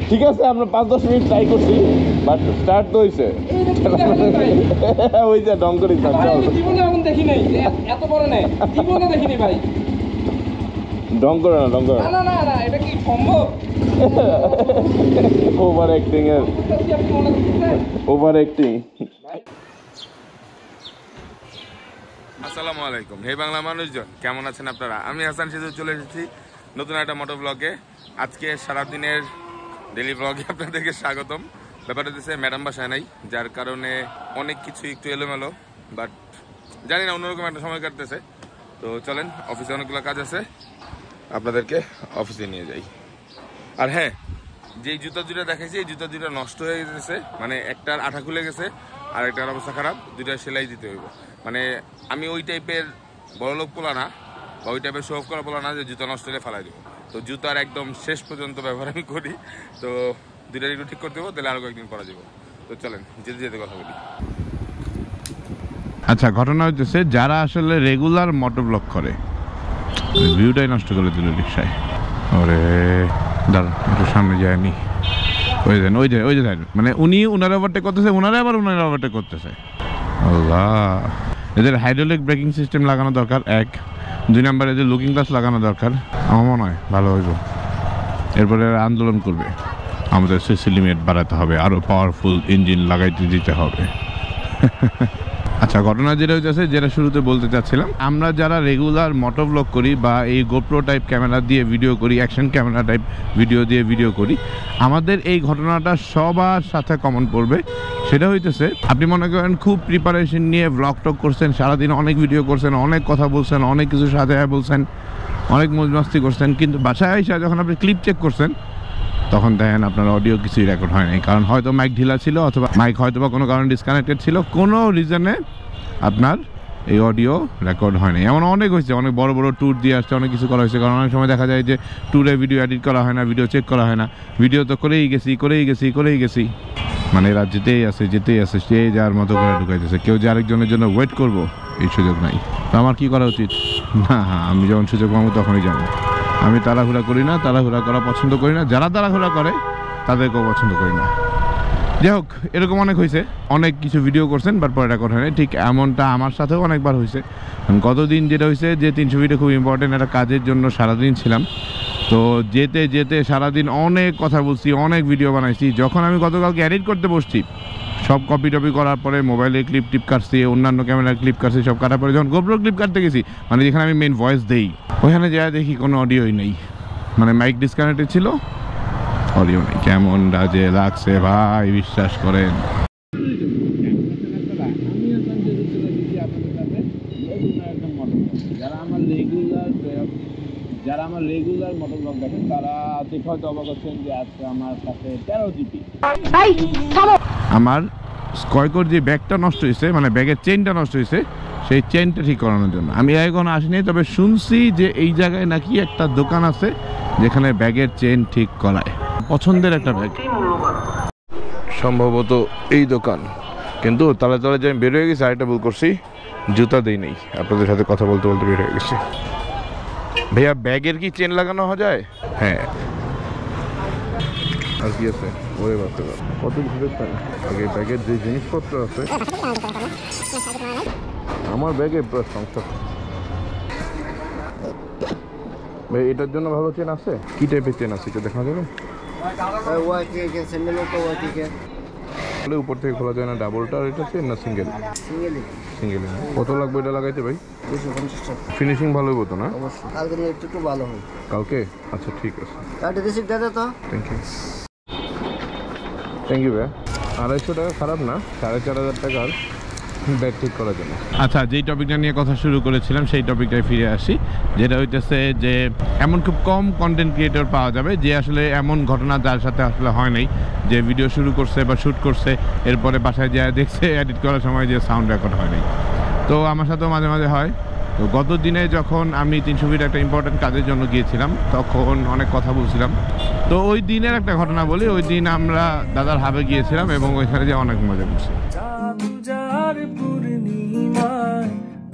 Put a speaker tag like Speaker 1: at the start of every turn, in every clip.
Speaker 1: ঠিক আছে আমরা 5-10 মিনিট ট্রাই করছি বাট স্টার্ট তো হইছে ওই যে ডং করি চল
Speaker 2: জীবনে এখন দেখি নাই এত বড় নাই জীবনে দেখিনি ভাই
Speaker 1: ডং করে না
Speaker 2: না না না এটা কি সম্ভব
Speaker 1: ওভার অ্যাক্টিং এর ওভার অ্যাক্টিং আসসালামু আলাইকুম হে বাংলা মানুষজন কেমন আছেন আপনারা আমি হাসান সিজু চলে এসেছি নতুন একটা মোটো ব্লগে আজকে সারাদিনের ডেলি ব্লগে আপনাদেরকে স্বাগতম ব্যাপারটা হচ্ছে ম্যাডাম বাসায় নাই যার কারণে অনেক কিছু একটু এলোমেলো বাট জানি না অন্যরকম একটা সময় কাটতেছে তো চলেন অফিসে অনেকগুলো কাজ আছে আপনাদেরকে অফিসে নিয়ে যাই আর হ্যাঁ যেই জুতা দুটো দেখাইছি এই জুতা দুটো নষ্ট হয়ে গেছে মানে একটার আঠা খুলে গেছে আর একটার অবস্থা খারাপ দুইটা সেলাই দিতে হইব মানে আমি ওই টাইপের বড়লোক পোলা না বা ওই টাইপের শো অফ করা পোলা না যে জুতা নষ্ট হলে ফেলাই দেবো তো জুতার একদম শেষ পর্যন্ত ব্যবহার আমি করি তো দুইটা একটু ঠিক করতে দেবো তাহলে আরও কয়েকদিন পরা যাবো তো চলেন যেতে যেতে কথা বলি আচ্ছা ঘটনা হচ্ছে যারা আসলে রেগুলার মোটো ব্লগ করে ভিউটাই নষ্ট করে দিল রিক্সায় ওরে দাঁড়ান একটু সামনে যায়নি ওই দেন মানে উনি উনার ওভারটেক করতেছে উনারা আবার উনার ওভারটেক করতেছে আল্লাহ এদের হাইড্রোলিক ব্রেকিং সিস্টেম লাগানো দরকার 1 2 নাম্বার এদের লুকিং গ্লাস লাগানো দরকার আমার মনে হয় ভালো হইব এরপরে আন্দোলন করবে আমাদের সিসি লিমিট বাড়াতে হবে আরও পাওয়ারফুল ইঞ্জিন লাগাইতে দিতে হবে আচ্ছা ঘটনা যেটা হইতেছে যেটা শুরুতে বলতে চাচ্ছিলাম আমরা যারা রেগুলার মোটো ব্লগ করি বা এই গোপ্রো টাইপ ক্যামেরা দিয়ে ভিডিও করি অ্যাকশন ক্যামেরা টাইপ ভিডিও করি আমাদের এই ঘটনাটা সবার সাথে কমন পড়বে সেটা হইতেছে আপনি মনে করেন খুব প্রিপারেশন নিয়ে ব্লগ টক করছেন সারাদিন অনেক ভিডিও করছেন অনেক কথা বলছেন অনেক কিছু সাজায় বলছেন অনেক মজমাস্তি করছেন কিন্তু বাসায় এসে যখন আপনি ক্লিপ চেক করছেন তখন দেখেন আপনার অডিও কিছুই রেকর্ড হয় নাই কারণ হয়তো মাইক ঢিলা ছিল অথবা মাইক হয়তো বা কোনো কারণে ডিসকানেক্টেড ছিল কোনো রিজনে আপনার এই অডিও রেকর্ড হয় নাই এমন অনেক হয়েছে অনেক বড় বড় ট্যুর দিয়ে আসছে অনেক কিছু করা হয়েছে কারণ অনেক সময় দেখা যায় যে ট্যুরে ভিডিও এডিট করা হয় না ভিডিও চেক করা হয় না ভিডিও তো করেই গেছি মানে এরা যেতেই আছে সে যার মতো করে ঢুকাইতেছে কেউ যে আরেকজনের জন্য ওয়েট করবো এই সুযোগ নাই তো আমার কি করা উচিত না আমি যখন সুযোগ পাবো তখনই যাবো আমি তাড়াহুড়া করি না তাড়াহুড়া করা পছন্দ করি না যারা তাড়াহুড়া করে তাদেরকেও পছন্দ করি না যাই হোক এরকম অনেক হয়েছে অনেক কিছু ভিডিও করছেন বাট পরে রেকর্ড হয় না ঠিক এমনটা আমার সাথেও অনেকবার হয়েছে গতদিন যেটা হয়েছে যে 300 ভিডিও খুব ইম্পর্টেন্ট একটা কাজের জন্য সারাদিন ছিলাম তো যেতে সারাদিন অনেক কথা বলছি অনেক ভিডিও বানাইছি যখন আমি গতকালকে এডিট করতে বসছি সব কপি টপি করার পরে মোবাইলে ক্লিপ কাটছি অন্যান্য ক্যামেরার ক্লিপ কাটছি সব কাটার পরে যখন গোপ্রো ক্লিপ কাটতে গেছি মানে যেখানে আমি মেন ভয়েস দেই ওইখানে যা দেখি কোনো অডিওই নেই মানে মাইক ডিসকানেক্টেড ছিল অডিও নেই কেমন রাজে লাগছে ভাই বিশ্বাস করেন যারা আমার রেগুলার মোটো ব্লগ দেখেন তারা দেখে হয়তো অবাক হচ্ছেন যে আজকে আমার কাছে 13 জিবি আমার স্কয়কোর যে ব্যাগটা নষ্ট হয়েছে মানে ব্যাগের চেইনটা নষ্ট হয়েছে সেই চেইনটা ঠিক করানোর জন্য আমি এখন আসিনি তবে শুনছি যে এই জায়গায় নাকি একটা দোকান আছে যেখানে ব্যাগের চেইন ঠিক করায় পছন্দের একটা ব্যাগ সম্ভবত এই দোকান কিন্তু তালে যে আমি বের হয়ে গেছি আরেকটা ভুল করছি জুতা দিই নেই আপনাদের সাথে কথা বলতে বের হয়ে গেছি ভাইয়া ব্যাগের কি চেন লাগানো যায় হ্যাঁ আর কি আছে ওরে বাপরে বাপ কত ঘুরে আগে ব্যাগের যে জিনিসপত্র আছে আমার ব্যাগে সংস্থা ভাই এটার জন্য ভালো চেন আছে কি টাইপের চেন আছে এটা দেখা যাবে উপর থেকে খোলা যায় না ডাবলটা আর এটা চেন না সিঙ্গেল কত লাগবে এটা লাগাইতে ভাই ফিনিশিং ভালো হইব তো না
Speaker 3: কালকে একটু ভালো হয়
Speaker 1: কালকে আচ্ছা ঠিক আছে থ্যাংক ইউ ভাই 250 টাকা খারাপ না 4500 টাকার ব্যাগ ঠিক করার জন্য আচ্ছা যেই টপিকটা নিয়ে কথা শুরু করেছিলাম সেই টপিকটায় ফিরে আসি যেটা হইতেছে যে এমন খুব কম কন্টেন্ট ক্রিয়েটর পাওয়া যাবে যে আসলে এমন ঘটনা যার সাথে আসলে হয় নাই যে ভিডিও শুরু করছে বা শ্যুট করছে এরপরে বাসায় যায় দেখছে এডিট করার সময় যে সাউন্ড রেকর্ড হয় নাই তো আমার সাথেও মাঝে মাঝে হয় তো গত দিনে যখন আমি 300 ফিট একটা ইম্পর্টেন্ট কাজের জন্য গিয়েছিলাম তখন অনেক কথা বলছিলাম তো ওই দিনের একটা ঘটনা বলি ওই দিন আমরা দাদার হাবে গিয়েছিলাম এবং ওইখানে যে অনেক মজা করছি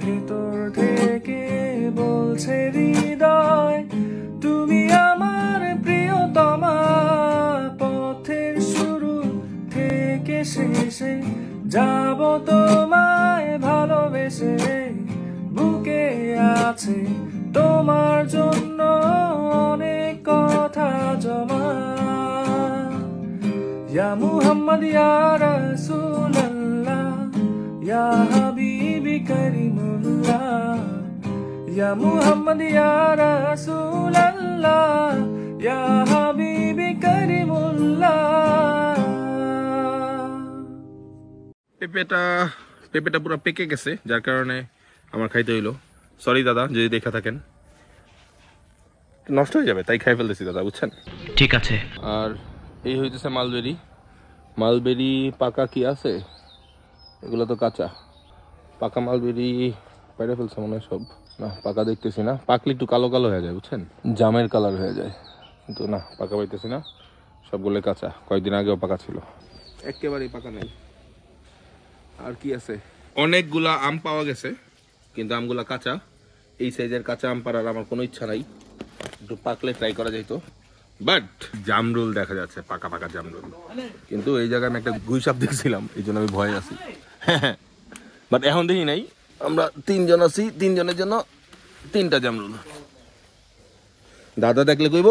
Speaker 1: ভিতর থেকে বলছে হৃদয় তুমি আমার প্রিয়তমা
Speaker 4: আছে তোমার জন্য অনেক কথা জমা ইয়া মুহাম্মদ ইয়া রাসূলুল্লাহ ইয়া হাবিবি কারিমুল্লাহ ইয়া মুহাম্মদ ইয়া রাসূলুল্লাহ ইয়া হাবিবি কারিমুল্লাহ।
Speaker 1: পেঁপেটা পুরো পেকে গেছে, যার কারণে আমার খাইতে হইলো। সরি দাদা যদি দেখা থাকেন, নষ্ট হয়ে যাবে তাই খাই ফেলতেছি দাদা, বুঝছেন?
Speaker 5: ঠিক আছে।
Speaker 1: আর এই হইতেছে মালবেরি পাকা কি আছে, এগুলো তো কাঁচা। পাকা মালবেরি বাইরে ফেলছে মনে হয় সব, না পাকা দেখতেছি না, পাকলে একটু কালো কালো হয়ে যায় বুঝছেন, জামের কালার হয়ে যায়, কিন্তু না পাকা পাইতেছি না, সবগুলো কাঁচা। কয়েকদিন আগেও পাকা ছিল, একেবারেই পাকা নেই। আর কি আছে, অনেকগুলা আম পাওয়া গেছে কিন্তু আমগুলা কাঁচা। এই সাইজের কাঁচা আম পাড়ার আমার কোনো ইচ্ছা নাই, একটু পাকলে ট্রাই করা যাইতো। বাট জামরুল দেখা যাচ্ছে, পাকা পাকা জামরুল, কিন্তু এই জায়গায় আমি একটা গুইসাপ দেখছিলাম, এই জন্য আমি ভয়ে আছি। বাট এখন দেখি নাই, আমরা 3 জন আছি, 3 জনের জন্য 3টা জামরুল। দাদা দেখলে কইব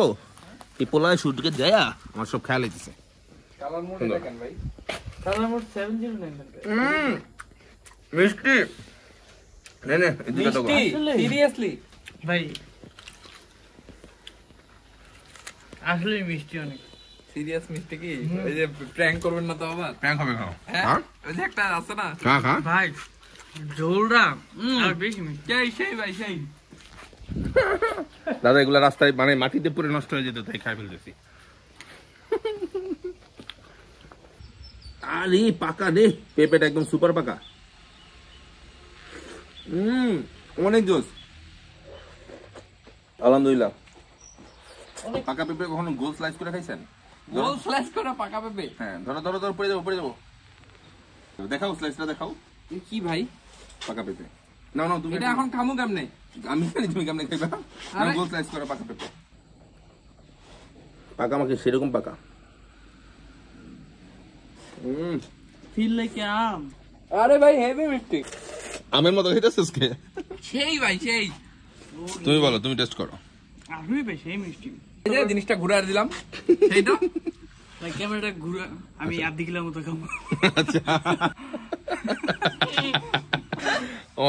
Speaker 1: এই পোলায় শুটকে যায়া আমার সব খেয়াল হইতেছে।
Speaker 2: কালার মোড দেখেন ভাই, কালার মোড 709
Speaker 1: মিষ্টি নে
Speaker 2: সিরিয়াসলি
Speaker 5: ভাই আসলে মিষ্টি অনেক।
Speaker 2: সিরিয়াস মিষ্টি কি? এই যে প্র্যাঙ্ক করবেন না তো আবার?
Speaker 1: প্র্যাঙ্ক হবে খাও।
Speaker 2: হ্যাঁ ওই যে একটা আছে না,
Speaker 1: খা
Speaker 5: ভাই ঝোলটা আর বেশি মিষ্টি।
Speaker 2: সেই ভাই সেই
Speaker 1: দাদা এগুলা রাস্তায় মানে মাটিতে পুরো নষ্ট হয়ে যেত, তাই খাই ফেলতেছি। আরে পাকা রে, পেঁপেটা একদম সুপার পাকা। অনেক জোস, আলহামদুলিল্লাহ। পাকা পেঁপে কখনো গোল স্লাইস করে খাইছেন?
Speaker 2: গোল স্লাইস করে পাকা পেঁপে?
Speaker 1: হ্যাঁ, ধরো পড়ে যাবো। দেখাও স্লাইসটা দেখাও।
Speaker 2: কি ভাই
Speaker 1: পাকা পেঁপে না তুমি
Speaker 2: এটা এখন খামু কেমনে?
Speaker 1: আমি জানি তুমি কেমনে খাইবা।
Speaker 2: আরে
Speaker 1: গোল স্লাইস করে পাকা পেঁপে, পাকা আমাকে সেরকম পাকা।
Speaker 5: ফিল লাইক আম।
Speaker 2: আরে ভাই হেভি মিষ্টি,
Speaker 1: আমের মতো খাইতেছিস কে?
Speaker 2: সেই ভাই সেই।
Speaker 1: তুমি বলো, তুমি টেস্ট করো।
Speaker 5: আসলে ভাই সেই মিষ্টি।
Speaker 2: এই যে জিনিসটা ঘুরে আর দিলাম, সেই তো
Speaker 5: ভাই ক্যামেরাটা ঘুরে আমি আধা কিলোর মতো খাবো।
Speaker 1: আচ্ছা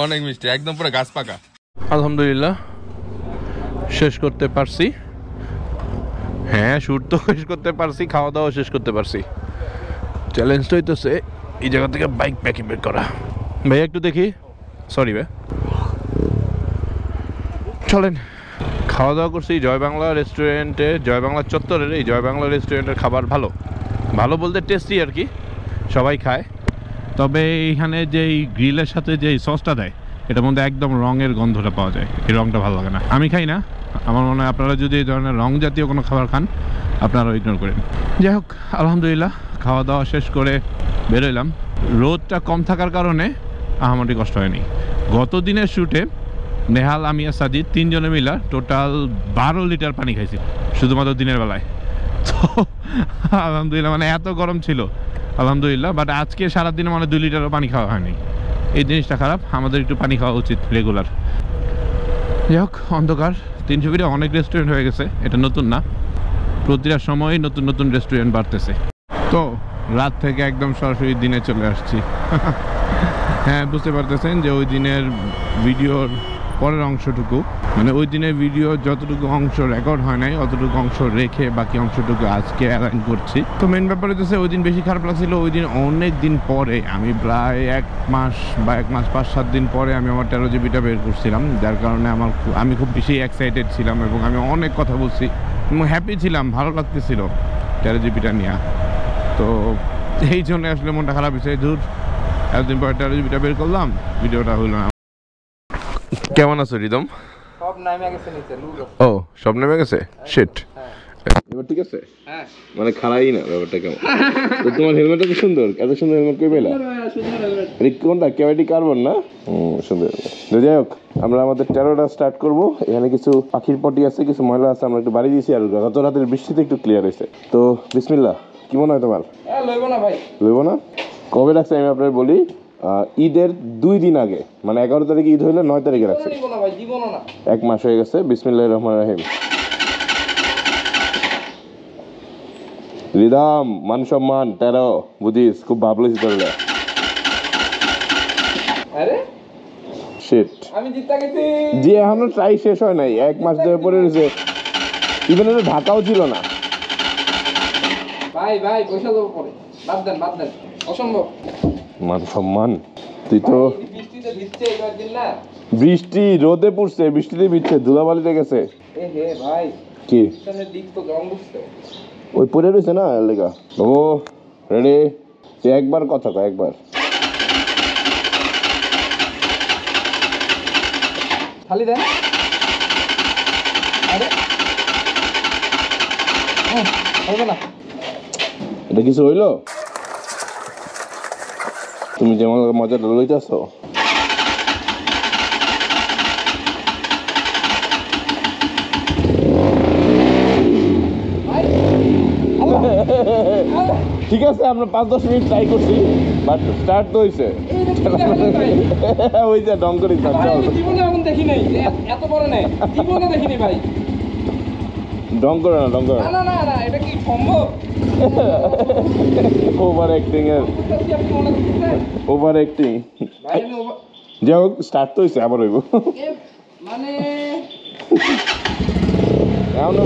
Speaker 1: অনেক মিষ্টি, একদম পুরো গাছ পাকা। আলহামদুলিল্লাহ শেষ করতে পারছি। হ্যাঁ, শুট তো শেষ করতে পারছি, খাওয়া দাওয়া শেষ করতে পারছি। চ্যালেঞ্জটা হইতেছে এই জায়গা থেকে বাইক প্যাকিং বের করা। ভাই একটু দেখি, সরি ভাই। চলেন, খাওয়া দাওয়া করছি জয় বাংলা রেস্টুরেন্টে, জয় বাংলা চত্বরের। এই জয় বাংলা রেস্টুরেন্টের খাবার ভালো বলতে টেস্টি আর কি, সবাই খায়। তবে এইখানে যেই গ্রিলের সাথে যেই সসটা দেয়, এটার মধ্যে একদম রঙের গন্ধটা পাওয়া যায়, এই রঙটা ভালো লাগে না, আমি খাই না। আমার মনে হয় আপনারা যদি এই ধরনের রং জাতীয় কোনো খাবার খান, আপনারা ইগনোর করেন। যাই হোক, আলহামদুলিল্লাহ খাওয়া দাওয়া শেষ করে বেরোলাম। রোদটা কম থাকার কারণে আহামরি কষ্ট হয়নি। গত দিনের শ্যুটে নেহাল, আমি আর সাজিদ 3 জনে মিলা টোটাল 12 লিটার পানি খাইছি শুধুমাত্র দিনের বেলায়। তো আলহামদুলিল্লাহ, মানে এত গরম ছিল আলহামদুলিল্লাহ। বাট আজকে সারাদিনে মানে 2 লিটারও পানি খাওয়া হয়নি, এই জিনিসটা খারাপ। আমাদের একটু পানি খাওয়া উচিত রেগুলার। যাই হোক, অন্ধকার 300 ফিটে অনেক রেস্টুরেন্ট হয়ে গেছে, এটা নতুন না, প্রতিটা সময় নতুন নতুন রেস্টুরেন্ট বাড়তেছে। তো রাত থেকে একদম সরাসরি দিনে চলে আসছি। হ্যাঁ, বুঝতে পারতেছেন যে ওই দিনের ভিডিওর পরের অংশটুকু, মানে ওই দিনের ভিডিও যতটুকু অংশ রেকর্ড হয় নাই, অতটুকু অংশ রেখে বাকি অংশটুকু আজকে অ্যালাইন করছি। তো মেন ব্যাপার হচ্ছে ওই দিন বেশি খারাপ লাগছিল। ওই দিন অনেক দিন পরে, আমি প্রায় 1 মাস বা 1 মাস 5-7 দিন পরে আমি আমার 13 জিবিটা বের করছিলাম, যার কারণে আমি খুব বেশি এক্সাইটেড ছিলাম এবং আমি অনেক কথা বলছি এবং হ্যাপি ছিলাম, ভালো লাগতেছিল 13 জিবিটা নিয়ে। তো এই জন্য আসলে মনটা খারাপ হয়েছে, দূর এতদিন পরে 13 জিবিটা বের করলাম, ভিডিওটা হইল না। কেমন আছো রিদম?
Speaker 2: সব নামে গেছে নিচে, লুলো।
Speaker 1: ও, সব নেমে গেছে, শিট। এবার ঠিক আছে,
Speaker 2: হ্যাঁ
Speaker 1: মানে খারাই না ব্যাপারটা। কেমন তো তোমার হেলমেটটা তো সুন্দর, এত সুন্দর হেলমেট কই পেলা? কোনটা, কেওয়াইটি কার্বন না? সুন্দর। যাই হোক, আমরা আমাদের 13টা স্টার্ট করবো। এখানে কিছু পাখির পটি আছে, কিছু ময়লা আছে, আমরা একটু বাড়ি দিয়েছি। আর গত রাতের বৃষ্টিতে একটু ক্লিয়ার হয়েছে। তো বিসমিল্লাহ। কি মনে হয় তোমার?
Speaker 2: লইব না ভাই,
Speaker 1: লইব না? কবে রাখছে আমি আপনার বলি, ঈদের 2 দিন আগে, মানে 11 তারিখে ঈদ হইলে 9 তারিখে রাখছে।
Speaker 2: নিব না ভাই, জীবনও না।
Speaker 1: 1 মাস হয়ে গেছে। বিসমিল্লাহির রহমানির রহিম। রিদাম মান সম্মান 13 বুঝিস, খুব ভাবলেছি তোরে।
Speaker 2: আরে
Speaker 1: শিট,
Speaker 2: আমি জিততে গেছি।
Speaker 1: জি এখনো ট্রাই শেষ হয় নাই, 1 মাস ধরে পড়ে রয়েছে। ইভেন এটা ঢাকাও ছিল না।
Speaker 2: ভাই ভাই পয়সা দেবো পরে, বাদ দেন বাদ দেন, অসম্ভব।
Speaker 1: মান সম্মান, তুই তো
Speaker 2: ভাই, এই বৃষ্টিতে ভিজছে এবার দিন না।
Speaker 1: বৃষ্টি রোদে পড়ছে, বৃষ্টিতে ভিজছে, ধুলাবালিতে গেছে।
Speaker 2: এ হে ভাই,
Speaker 1: কি
Speaker 2: পিছনের দিক তো গরম বুঝতে।
Speaker 1: ওই পড়ে রয়েছে না লেগা। ও রেডি, তুই একবার কথা কয়, একবার।
Speaker 2: খালি দেন। আরে হবে না।
Speaker 1: এটা কিছু হইলো? তুমি যেমন মজাটা লইতেছো। ঠিক আছে, আমরা 5-10 মিনিট ট্রাই করছি, বাট স্টার্ট তো হয়েছে। ওই যে ডং করি চল।
Speaker 2: জীবনে এখন দেখি নাই, এত বড় নেই জীবনে দেখিনি ভাই।
Speaker 1: ডং করে না, ডং করে
Speaker 2: না না না, এটা কি সম্ভব?
Speaker 1: ওভার অ্যাক্টিং এর,
Speaker 2: আপনি মনে করতেছেন
Speaker 1: ওভার অ্যাক্টিং।
Speaker 2: ভাই আমি
Speaker 1: যাই হোক, স্টার্ট তো হয়েছে, আবার হইব।
Speaker 2: মানে
Speaker 1: এখনো